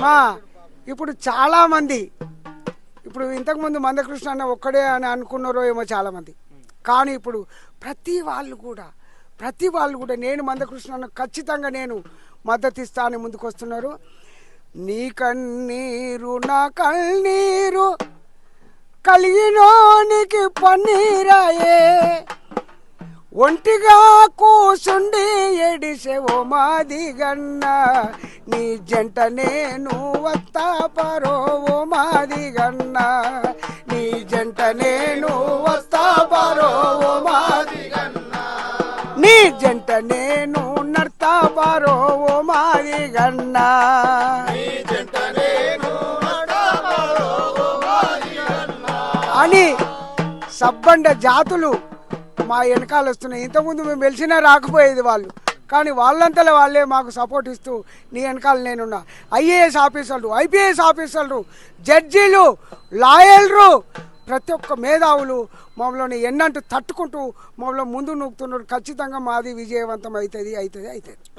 మా ఇప్పుడు చాలామంది ఇప్పుడు ఇంతకుముందు మందకృష్ణ అన్న ఒక్కడే అని అనుకున్నారో ఏమో చాలామంది, కానీ ఇప్పుడు ప్రతి వాళ్ళు కూడా నేను మందకృష్ణ అన్న ఖచ్చితంగా నేను మద్దతు ఇస్తా అని ముందుకు వస్తున్నారు. నీ కన్నీరు నా కన్నీరు కలిగినోనికి పన్నీరాయే, ఒంటిగా కూసుండి ఎడిసెవో మాది గన్న, నీ జంట నేను వస్తా పరో ఓ మాది గన్న, నీ జంట నేను వస్తా పరో ఓ మాది గన్న, నీ జంట నేను నడతా పరో ఓ మాది గన్న, అని సబ్బండ జాతులు మా వెనకాల వస్తున్నాయి. ఇంతకుముందు మేము వెలిసినా రాకపోయేది వాళ్ళు, కానీ వాళ్ళంతలో వాళ్ళే మాకు సపోర్ట్ ఇస్తూ నీ వెనకాల నేనున్నా. ఐఏఎస్ ఆఫీసర్లు, ఐపీఎస్ ఆఫీసర్లు, జడ్జీలు, లాయర్లు, ప్రతి ఒక్క మేధావులు మమ్మల్ని ఎన్నంటూ తట్టుకుంటూ మమ్మల్ని ముందు నూపుతున్నారు. ఖచ్చితంగా మాది విజయవంతం అవుతుంది.